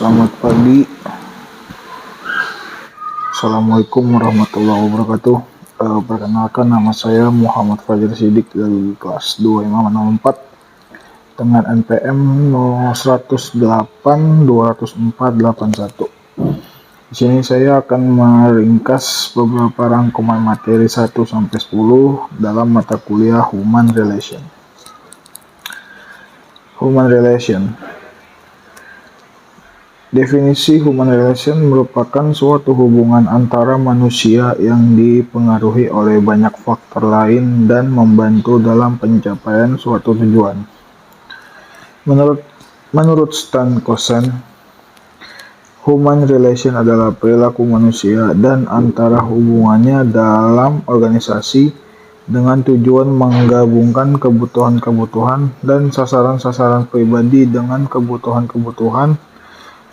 Selamat pagi. Assalamualaikum warahmatullahi wabarakatuh. Perkenalkan, nama saya Muhammad Fajar Sidik dari kelas 2 Imam 04 dengan NPM 01820481. Di sini saya akan meringkas beberapa rangkuman materi 1 sampai 10 dalam mata kuliah Human Relation. Human Relation. Definisi human relation merupakan suatu hubungan antara manusia yang dipengaruhi oleh banyak faktor lain dan membantu dalam pencapaian suatu tujuan. Menurut Stan Kosen, human relation adalah perilaku manusia dan antara hubungannya dalam organisasi dengan tujuan menggabungkan kebutuhan-kebutuhan dan sasaran-sasaran pribadi dengan kebutuhan-kebutuhan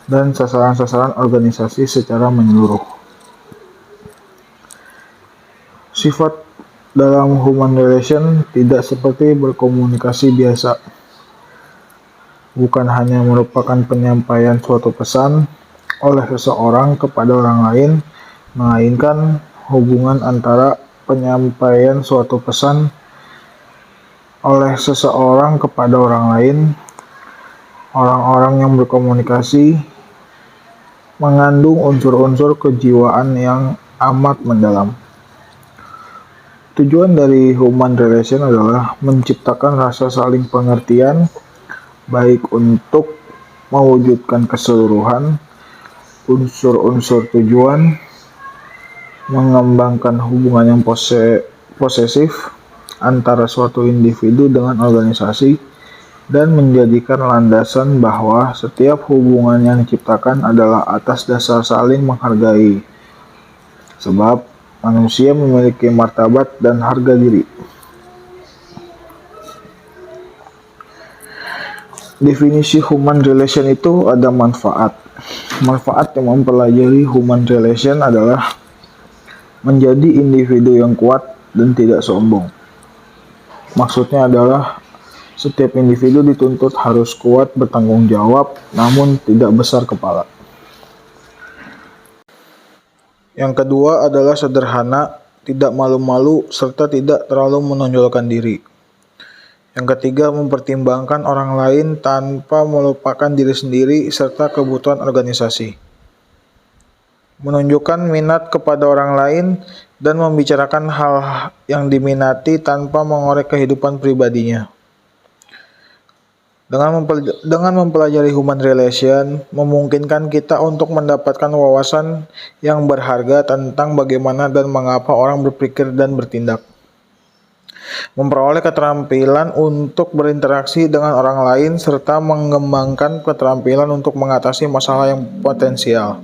dan sasaran-sasaran organisasi secara menyeluruh. Sifat dalam human relation tidak seperti berkomunikasi biasa, bukan hanya merupakan penyampaian suatu pesan oleh seseorang kepada orang lain, melainkan hubungan antara penyampaian suatu pesan oleh seseorang kepada orang lain. Orang-orang yang berkomunikasi mengandung unsur-unsur kejiwaan yang amat mendalam. Tujuan dari human relation adalah menciptakan rasa saling pengertian, baik untuk mewujudkan keseluruhan unsur-unsur tujuan, mengembangkan hubungan yang posesif antara suatu individu dengan organisasi, dan menjadikan landasan bahwa setiap hubungan yang diciptakan adalah atas dasar saling menghargai, sebab manusia memiliki martabat dan harga diri. Definisi human relation itu ada manfaat. Manfaat yang mempelajari human relation adalah menjadi individu yang kuat dan tidak sombong. Maksudnya adalah setiap individu dituntut harus kuat bertanggung jawab, namun tidak besar kepala. Yang kedua adalah sederhana, tidak malu-malu, serta tidak terlalu menonjolkan diri. Yang ketiga, mempertimbangkan orang lain tanpa melupakan diri sendiri serta kebutuhan organisasi. Menunjukkan minat kepada orang lain dan membicarakan hal yang diminati tanpa mengorek kehidupan pribadinya. Dengan mempelajari human relation, memungkinkan kita untuk mendapatkan wawasan yang berharga tentang bagaimana dan mengapa orang berpikir dan bertindak. Memperoleh keterampilan untuk berinteraksi dengan orang lain, serta mengembangkan keterampilan untuk mengatasi masalah yang potensial.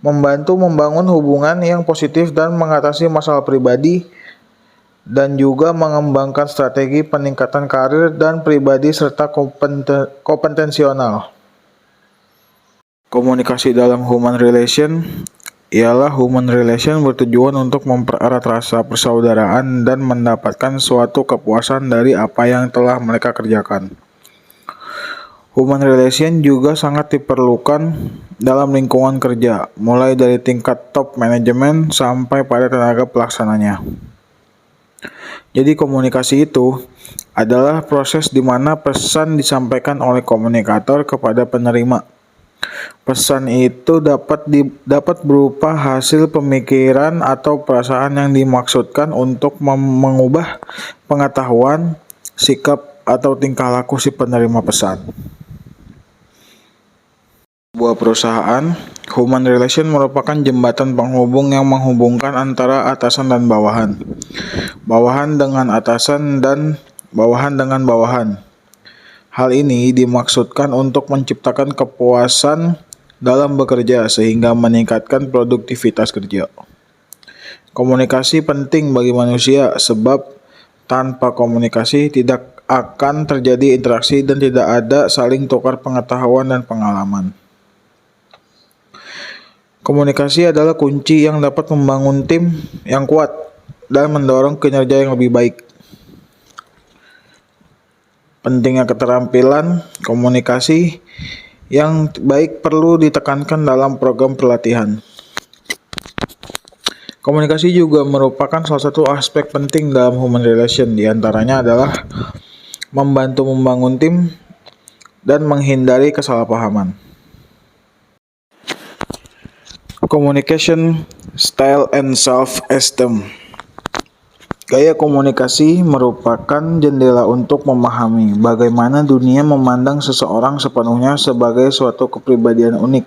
Membantu membangun hubungan yang positif dan mengatasi masalah pribadi, dan juga mengembangkan strategi peningkatan karir dan pribadi serta kompetensional. Komunikasi dalam human relation ialah human relation bertujuan untuk mempererat rasa persaudaraan dan mendapatkan suatu kepuasan dari apa yang telah mereka kerjakan. Human relation juga sangat diperlukan dalam lingkungan kerja, mulai dari tingkat top manajemen sampai pada tenaga pelaksananya. Jadi komunikasi itu adalah proses di mana pesan disampaikan oleh komunikator kepada penerima. Pesan itu dapat berupa hasil pemikiran atau perasaan yang dimaksudkan untuk mengubah pengetahuan, sikap, atau tingkah laku si penerima pesan. Sebuah perusahaan, human relation merupakan jembatan penghubung yang menghubungkan antara atasan dan bawahan, bawahan dengan atasan, dan bawahan dengan bawahan. Hal ini dimaksudkan untuk menciptakan kepuasan dalam bekerja sehingga meningkatkan produktivitas kerja. Komunikasi penting bagi manusia sebab tanpa komunikasi tidak akan terjadi interaksi dan tidak ada saling tukar pengetahuan dan pengalaman. Komunikasi adalah kunci yang dapat membangun tim yang kuat dan mendorong kinerja yang lebih baik. Pentingnya keterampilan komunikasi yang baik perlu ditekankan dalam program pelatihan. Komunikasi juga merupakan salah satu aspek penting dalam human relation, di antaranya adalah membantu membangun tim dan menghindari kesalahpahaman. Communication style and self-esteem. Gaya komunikasi merupakan jendela untuk memahami bagaimana dunia memandang seseorang sepenuhnya sebagai suatu kepribadian unik.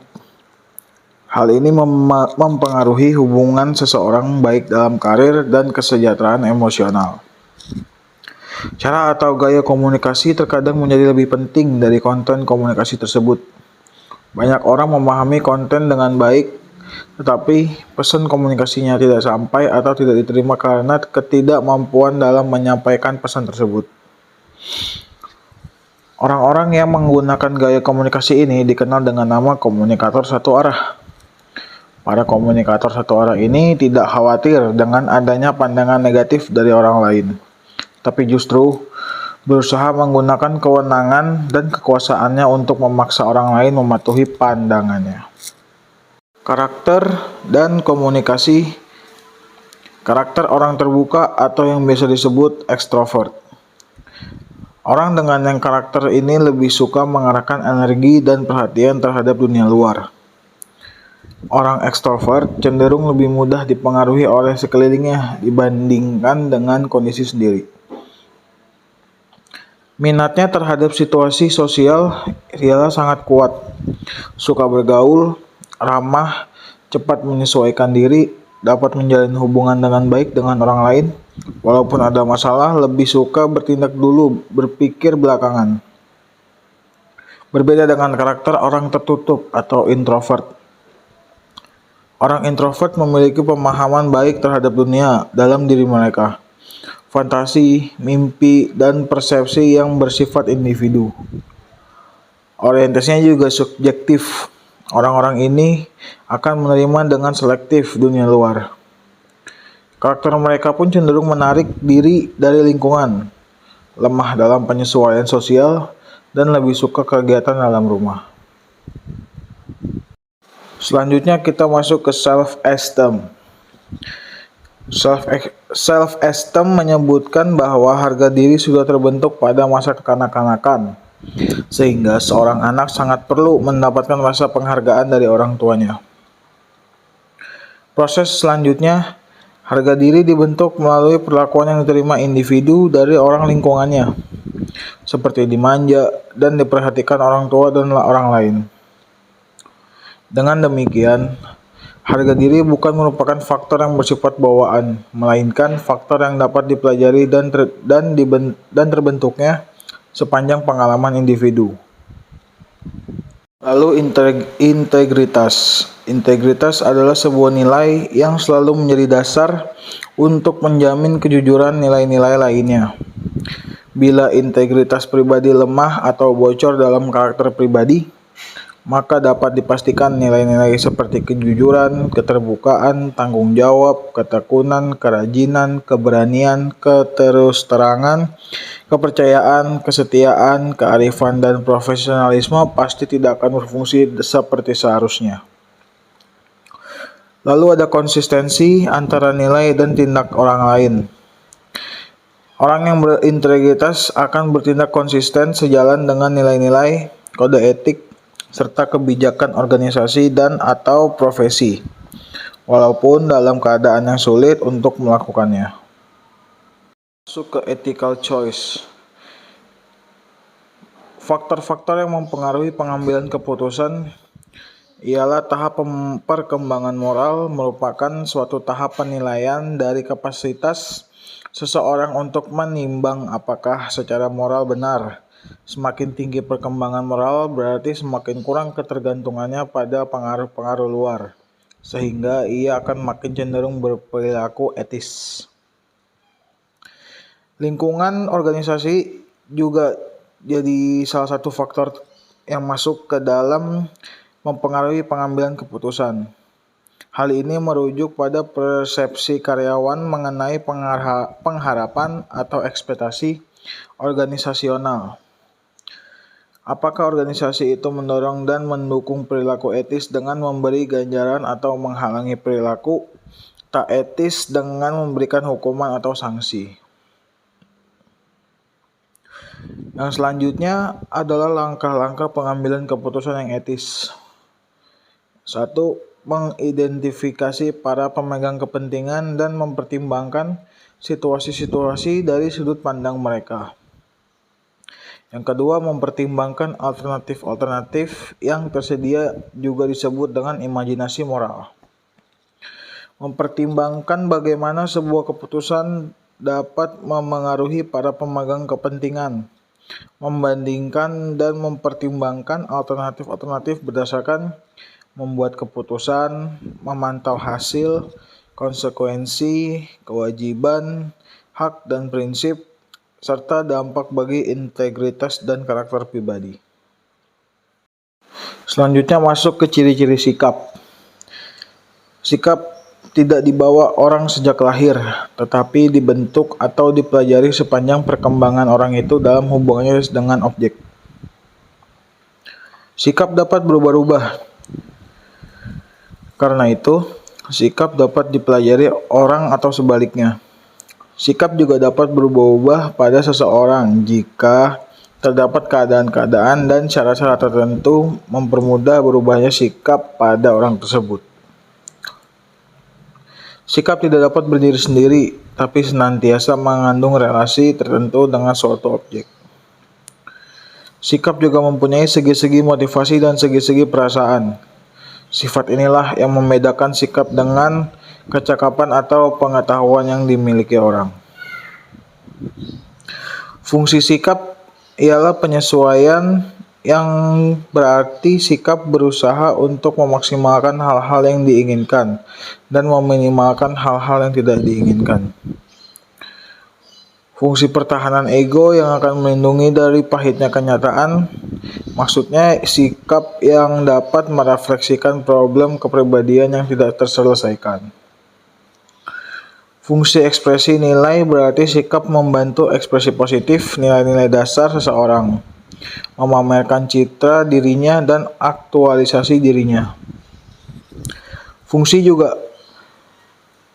Hal ini mempengaruhi hubungan seseorang baik dalam karir dan kesejahteraan emosional. Cara atau gaya komunikasi terkadang menjadi lebih penting dari konten komunikasi tersebut. Banyak orang memahami konten dengan baik, tetapi pesan komunikasinya tidak sampai atau tidak diterima karena ketidakmampuan dalam menyampaikan pesan tersebut. Orang-orang yang menggunakan gaya komunikasi ini dikenal dengan nama komunikator satu arah. Para komunikator satu arah ini tidak khawatir dengan adanya pandangan negatif dari orang lain, tapi justru berusaha menggunakan kewenangan dan kekuasaannya untuk memaksa orang lain mematuhi pandangannya. Karakter dan komunikasi. Karakter orang terbuka atau yang biasa disebut ekstrovert. Orang dengan yang karakter ini lebih suka mengarahkan energi dan perhatian terhadap dunia luar. Orang ekstrovert cenderung lebih mudah dipengaruhi oleh sekelilingnya dibandingkan dengan kondisi sendiri. Minatnya terhadap situasi sosial ialah sangat kuat, suka bergaul, ramah, cepat menyesuaikan diri, dapat menjalin hubungan dengan baik dengan orang lain, walaupun ada masalah lebih suka bertindak dulu, berpikir belakangan. Berbeda dengan karakter orang tertutup atau introvert. Orang introvert memiliki pemahaman baik terhadap dunia dalam diri mereka, fantasi, mimpi, dan persepsi yang bersifat individu. Orientasinya juga subjektif. Orang-orang ini akan menerima dengan selektif dunia luar. Karakter mereka pun cenderung menarik diri dari lingkungan, lemah dalam penyesuaian sosial, dan lebih suka kegiatan dalam rumah. Selanjutnya kita masuk ke self-esteem. Self-esteem menyebutkan bahwa harga diri sudah terbentuk pada masa kekanak-kanakan, sehingga seorang anak sangat perlu mendapatkan rasa penghargaan dari orang tuanya. Proses selanjutnya, harga diri dibentuk melalui perlakuan yang diterima individu dari orang lingkungannya, seperti dimanja dan diperhatikan orang tua dan orang lain. Dengan demikian, harga diri bukan merupakan faktor yang bersifat bawaan, melainkan faktor yang dapat dipelajari dan terbentuknya sepanjang pengalaman individu. Lalu integritas. Integritas adalah sebuah nilai yang selalu menjadi dasar untuk menjamin kejujuran nilai-nilai lainnya. Bila integritas pribadi lemah atau bocor dalam karakter pribadi, maka dapat dipastikan nilai-nilai seperti kejujuran, keterbukaan, tanggung jawab, ketekunan, kerajinan, keberanian, keterusterangan, kepercayaan, kesetiaan, kearifan, dan profesionalisme pasti tidak akan berfungsi seperti seharusnya. Lalu ada konsistensi antara nilai dan tindak orang lain. Orang yang berintegritas akan bertindak konsisten sejalan dengan nilai-nilai, kode etik, serta kebijakan organisasi dan atau profesi, walaupun dalam keadaan yang sulit untuk melakukannya. Masuk ke ethical choice. Faktor-faktor yang mempengaruhi pengambilan keputusan ialah tahap perkembangan moral merupakan suatu tahap penilaian dari kapasitas seseorang untuk menimbang apakah secara moral benar. Semakin tinggi perkembangan moral berarti semakin kurang ketergantungannya pada pengaruh-pengaruh luar, sehingga ia akan makin cenderung berperilaku etis. Lingkungan organisasi juga jadi salah satu faktor yang masuk ke dalam mempengaruhi pengambilan keputusan. Hal ini merujuk pada persepsi karyawan mengenai pengharapan atau ekspektasi organisasional. Apakah organisasi itu mendorong dan mendukung perilaku etis dengan memberi ganjaran atau menghalangi perilaku tak etis dengan memberikan hukuman atau sanksi? Yang selanjutnya adalah langkah-langkah pengambilan keputusan yang etis. 1. Mengidentifikasi para pemegang kepentingan dan mempertimbangkan situasi-situasi dari sudut pandang mereka. Yang kedua, mempertimbangkan alternatif-alternatif yang tersedia, juga disebut dengan imajinasi moral. Mempertimbangkan bagaimana sebuah keputusan dapat memengaruhi para pemegang kepentingan. Membandingkan dan mempertimbangkan alternatif-alternatif berdasarkan membuat keputusan, memantau hasil, konsekuensi, kewajiban, hak dan prinsip, serta dampak bagi integritas dan karakter pribadi. Selanjutnya masuk ke ciri-ciri sikap. Sikap tidak dibawa orang sejak lahir, tetapi dibentuk atau dipelajari sepanjang perkembangan orang itu dalam hubungannya dengan objek. Sikap dapat berubah-ubah. Karena itu, sikap dapat dipelajari orang atau sebaliknya. Sikap juga dapat berubah-ubah pada seseorang jika terdapat keadaan-keadaan dan cara-cara tertentu mempermudah berubahnya sikap pada orang tersebut. Sikap tidak dapat berdiri sendiri, tapi senantiasa mengandung relasi tertentu dengan suatu objek. Sikap juga mempunyai segi-segi motivasi dan segi-segi perasaan. Sifat inilah yang membedakan sikap dengan kecakapan atau pengetahuan yang dimiliki orang. Fungsi sikap ialah penyesuaian, yang berarti sikap berusaha untuk memaksimalkan hal-hal yang diinginkan dan meminimalkan hal-hal yang tidak diinginkan. Fungsi pertahanan ego yang akan melindungi dari pahitnya kenyataan, maksudnya sikap yang dapat merefleksikan problem kepribadian yang tidak terselesaikan. Fungsi ekspresi nilai berarti sikap membantu ekspresi positif nilai-nilai dasar seseorang, memamerkan citra dirinya dan aktualisasi dirinya.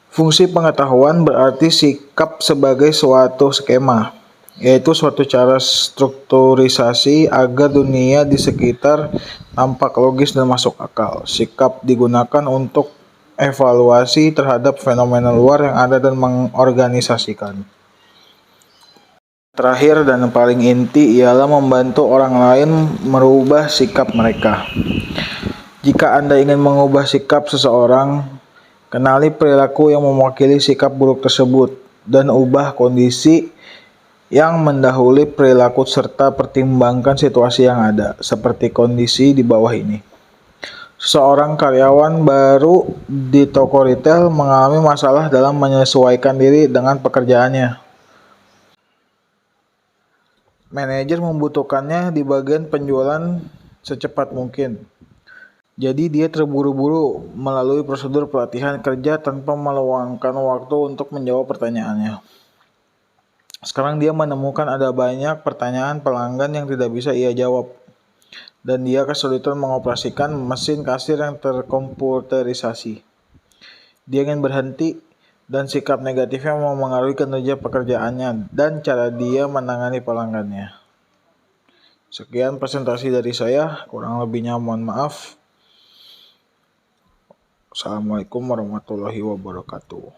Fungsi pengetahuan berarti sikap sebagai suatu skema, yaitu suatu cara strukturisasi agar dunia di sekitar tampak logis dan masuk akal. Sikap digunakan untuk evaluasi terhadap fenomena luar yang ada dan mengorganisasikan. Terakhir dan paling inti ialah membantu orang lain merubah sikap mereka. Jika Anda ingin mengubah sikap seseorang, kenali perilaku yang mewakili sikap buruk tersebut dan ubah kondisi yang mendahului perilaku serta pertimbangkan situasi yang ada, seperti kondisi di bawah ini. Seorang karyawan baru di toko retail mengalami masalah dalam menyesuaikan diri dengan pekerjaannya. Manajer membutuhkannya di bagian penjualan secepat mungkin. Jadi dia terburu-buru melalui prosedur pelatihan kerja tanpa meluangkan waktu untuk menjawab pertanyaannya. Sekarang dia menemukan ada banyak pertanyaan pelanggan yang tidak bisa ia jawab, dan dia kesulitan mengoperasikan mesin kasir yang terkomputerisasi. Dia ingin berhenti, dan sikap negatifnya memengaruhi kinerja pekerjaannya dan cara dia menangani pelanggannya. Sekian presentasi dari saya, kurang lebihnya mohon maaf. Assalamualaikum warahmatullahi wabarakatuh.